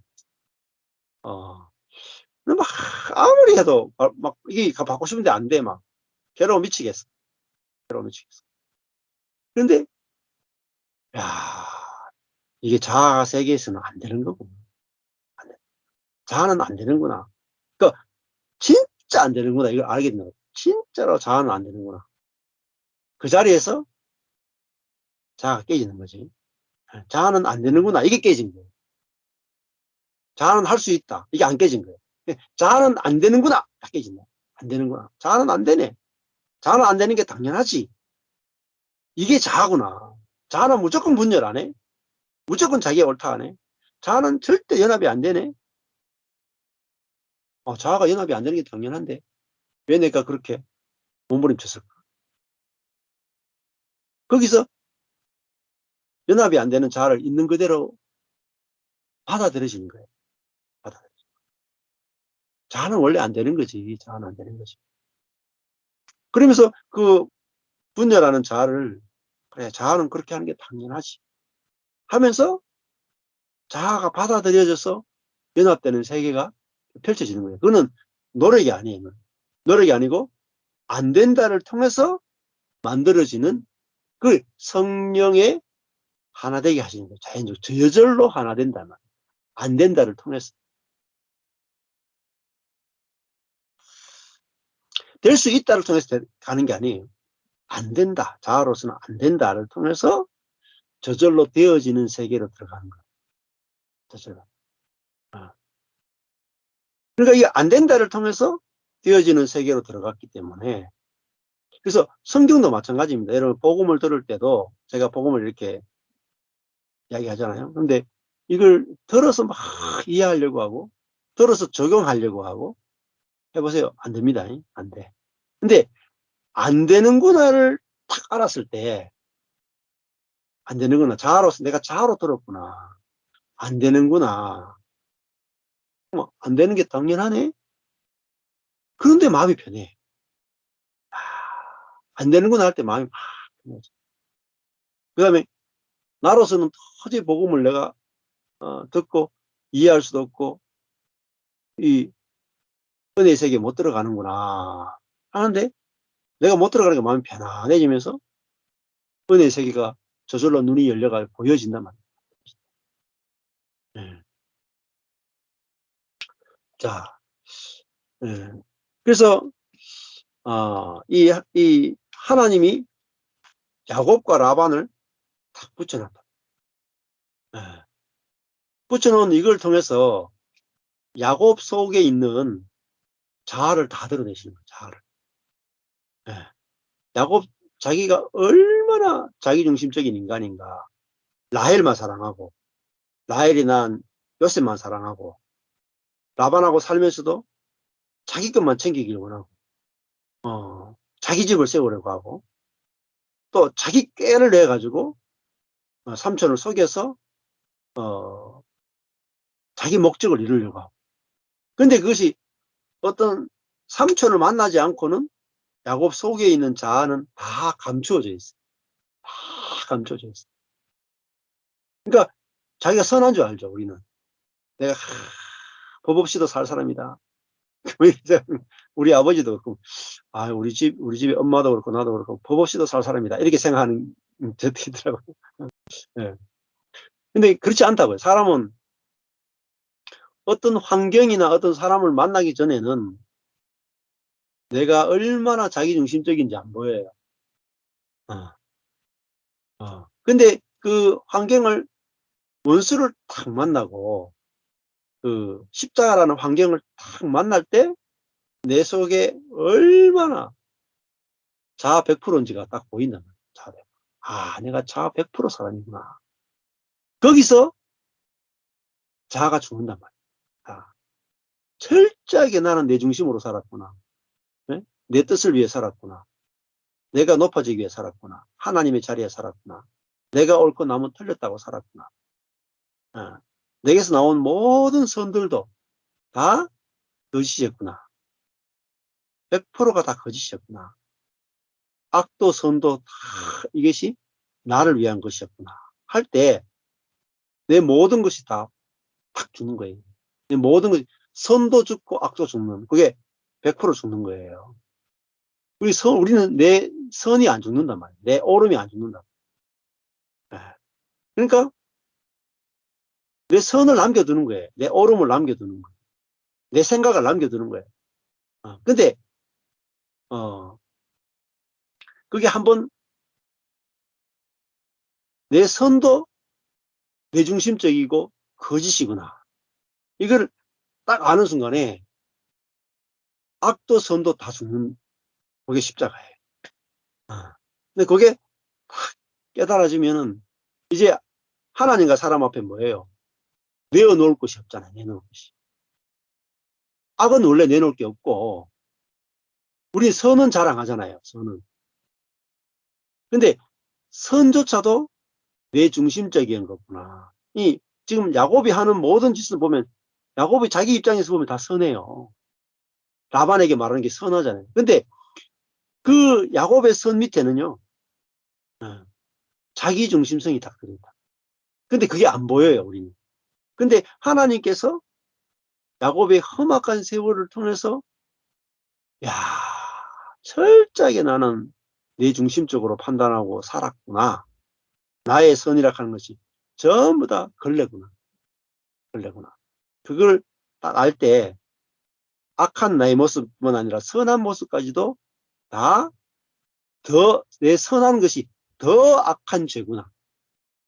막 아무리 해도 막 이게 받고 싶은데 안 돼. 막 괴로워 미치겠어. 괴로워 미치겠어. 그런데 야, 이게 자아 세계에서는 안 되는 거고. 안 돼. 자아는 안 되는구나. 그러니까 진짜 안 되는구나. 이걸 알게 된다. 진짜로 자아는 안 되는구나. 그 자리에서 자아가 깨지는 거지. 자아는 안 되는구나. 이게 깨진 거예요. 자아는 할 수 있다. 이게 안 깨진 거예요. 자아는 안 되는구나. 다 깨진다. 안 되는구나. 자아는 안 되네. 자아는 안 되는 게 당연하지. 이게 자아구나. 자아는 무조건 분열 안 해. 무조건 자기가 옳다 안 해. 자아는 절대 연합이 안 되네. 자아가 연합이 안 되는 게 당연한데 왜 내가 그렇게 몸부림쳤을까? 거기서 연합이 안 되는 자아를 있는 그대로 받아들여지는 거예요. 자아는 원래 안 되는 거지. 자아는 안 되는 거지. 그러면서 그 분열하는 자아를 그래, 자아는 그렇게 하는 게 당연하지 하면서 자아가 받아들여져서 연합되는 세계가 펼쳐지는 거예요. 그거는 노력이 아니에요. 노력이 아니고 안 된다를 통해서 만들어지는 그 성령의 하나 되게 하시는 거예요. 자연적으로 저절로 하나 된다는 안 된다를 통해서 될 수 있다를 통해서 가는 게 아니에요. 안 된다. 자아로서는 안 된다를 통해서 저절로 되어지는 세계로 들어가는 거예요. 저절로. 그러니까 이게 안 된다를 통해서 되어지는 세계로 들어갔기 때문에 그래서 성경도 마찬가지입니다. 여러분 복음을 들을 때도 제가 복음을 이렇게 이야기하잖아요. 근데 이걸 들어서 막 이해하려고 하고 들어서 적용하려고 하고 해보세요. 안 됩니다. 안 돼. 근데 안 되는구나를 딱 알았을 때 안 되는구나. 자아로서 내가 자아로 들었구나. 안 되는구나. 안 되는 게 당연하네. 그런데 마음이 편해. 안 되는구나 할 때 마음이 막 편해져. 그 다음에 나로서는 도저히 복음을 내가 듣고 이해할 수도 없고 이 은혜의 세계에 못 들어가는구나 하는데 내가 못 들어가니까 마음이 편안해지면서 은혜의 세계가 저절로 눈이 열려가 보여진단 말이에요. 네. 자, 네. 그래서 이 하나님이 야곱과 라반을 딱 붙여놨다. 네. 붙여놓은 이걸 통해서 야곱 속에 있는 자아를 다 드러내시는 거예요. 자아를. 네. 야곱 자기가 얼마나 자기중심적인 인간인가. 라헬만 사랑하고 라헬이 난 요셉만 사랑하고 라반하고 살면서도 자기 것만 챙기길 원하고 자기 집을 세우려고 하고 또 자기 꾀를 내가지고 삼촌을 속여서 자기 목적을 이루려고 하고 근데 그것이 어떤 삼촌을 만나지 않고는 야곱 속에 있는 자아는 다 감추어져 있어요. 다 감춰져 있어요. 그러니까 자기가 선한 줄 알죠, 우리는. 내가 법 없이도 살 사람이다. 우리 아버지도 그렇고, 우리 집에 엄마도 그렇고 나도 그렇고 법 없이도 살 사람이다. 이렇게 생각하는 저들이더라고요. 예. 근데 그렇지 않다고요. 사람은 어떤 환경이나 어떤 사람을 만나기 전에는 내가 얼마나 자기중심적인지 안 보여요. 근데 그 환경을, 원수를 딱 만나고 그 십자가라는 환경을 딱 만날 때 내 속에 얼마나 자아 100%인지가 딱 보인다는 거예요. 자아 100%. 내가 자아 100% 사람이구나. 거기서 자아가 죽는단 말이야. 철저하게 나는 내 중심으로 살았구나. 네? 내 뜻을 위해 살았구나. 내가 높아지기 위해 살았구나. 하나님의 자리에 살았구나. 내가 옳고 남은 틀렸다고 살았구나. 내게서 나온 모든 선들도 다 거짓이었구나. 100%가 다 거짓이었구나. 악도 선도 다 이것이 나를 위한 것이었구나. 할 때 내 모든 것이 다 탁 죽는 거예요. 내 모든 것이, 선도 죽고 악도 죽는, 그게 100% 죽는 거예요. 우리는 내 선이 안 죽는단 말이에요. 내 오름이 안 죽는다. 그러니까 내 선을 남겨두는 거예요. 내 오름을 남겨두는 거예요. 내 생각을 남겨두는 거예요. 근데 그게 한번 내 선도 내중심적이고 거짓이구나. 이걸 딱 아는 순간에 악도 선도 다 죽는, 그게 십자가예요. 근데 그게 딱 깨달아지면은 이제 하나님과 사람 앞에 뭐예요? 내어놓을 것이 없잖아요. 내놓을 것이. 악은 원래 내놓을 게 없고, 우리 선은 자랑하잖아요. 선은. 근데 선조차도 내 중심적인 거구나. 지금 야곱이 하는 모든 짓을 보면, 야곱이 자기 입장에서 보면 다 선해요. 라반에게 말하는 게 선하잖아요. 근데 그 야곱의 선 밑에는요, 자기 중심성이 다 들어있다. 근데 그게 안 보여요, 우리는. 근데 하나님께서 야곱의 험악한 세월을 통해서, 야, 철저하게 나는 내 중심적으로 판단하고 살았구나. 나의 선이라 하는 것이 전부 다 걸레구나. 걸레구나. 그걸 딱 알 때 악한 나의 모습뿐만 아니라 선한 모습까지도 다 내 선한 것이 더 악한 죄구나.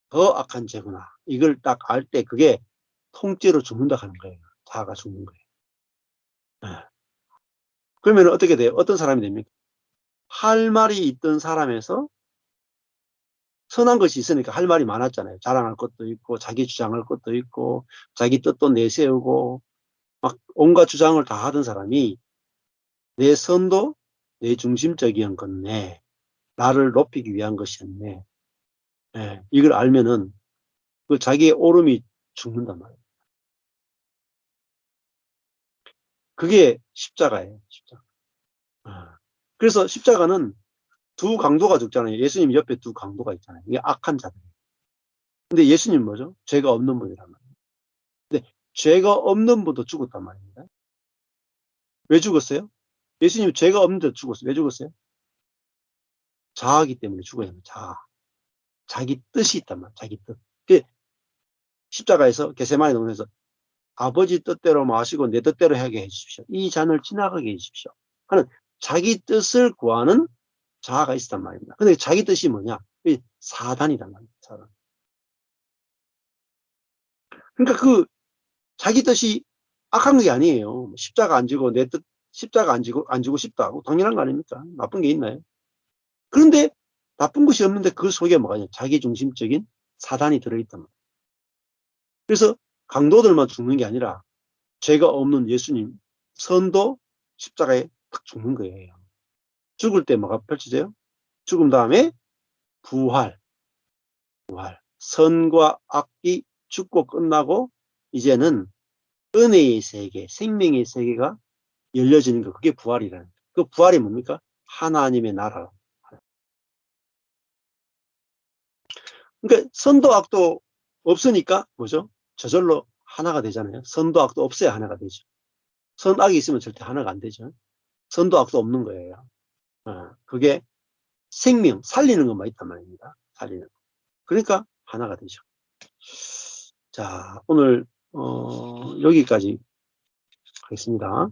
더 악한 죄구나. 이걸 딱 알 때 그게 통째로 죽는다 하는 거예요. 자아가 죽는 거예요. 그러면 어떻게 돼요? 어떤 사람이 됩니까? 할 말이 있던 사람에서 선한 것이 있으니까 할 말이 많았잖아요. 자랑할 것도 있고, 자기 주장할 것도 있고, 자기 뜻도 내세우고, 막 온갖 주장을 다 하던 사람이 내 선도 내 중심적이었네. 나를 높이기 위한 것이었네. 이걸 알면은 그 자기의 오름이 죽는단 말이에요. 그게 십자가예요. 십자가. 그래서 십자가는 두 강도가 죽잖아요. 예수님 옆에 두 강도가 있잖아요. 이게 악한 자들. 근데 예수님 뭐죠? 죄가 없는 분이란 말이에요. 근데 죄가 없는 분도 죽었단 말입니다. 왜 죽었어요? 예수님 죄가 없는데 죽었어요. 왜 죽었어요? 자아기 때문에 죽어야 합니다. 자아. 자기 뜻이 있단 말이에요. 자기 뜻. 그 십자가에서 겟세마네 동산에서 아버지 뜻대로 마시고 내 뜻대로 하게 해주십시오. 이 잔을 지나가게 해주십시오. 하는 자기 뜻을 구하는 자아가 있단 말입니다. 근데 자기 뜻이 뭐냐? 사단이란 말입니다. 사단. 그러니까 그 자기 뜻이 악한 게 아니에요. 십자가 안 지고 내 뜻, 십자가 안 지고 싶다고 당연한 거 아닙니까? 나쁜 게 있나요? 그런데 나쁜 것이 없는데 그 속에 뭐가 있냐? 자기 중심적인 사단이 들어있단 말이에요. 그래서 강도들만 죽는 게 아니라 죄가 없는 예수님 선도 십자가에 딱 죽는 거예요. 죽을 때 뭐가 펼쳐져요? 죽음 다음에 부활. 선과 악이 죽고 끝나고 이제는 은혜의 세계, 생명의 세계가 열려지는 거, 그게 부활이라는 거예요. 그 부활이 뭡니까? 하나님의 나라. 그러니까 선도 악도 없으니까 뭐죠? 저절로 하나가 되잖아요. 선도 악도 없어야 하나가 되죠. 선악이 있으면 절대 하나가 안 되죠. 선도 악도 없는 거예요. 그게 생명, 살리는 것만 있단 말입니다. 살리는 거. 그러니까 하나가 되죠. 자, 오늘 여기까지 하겠습니다.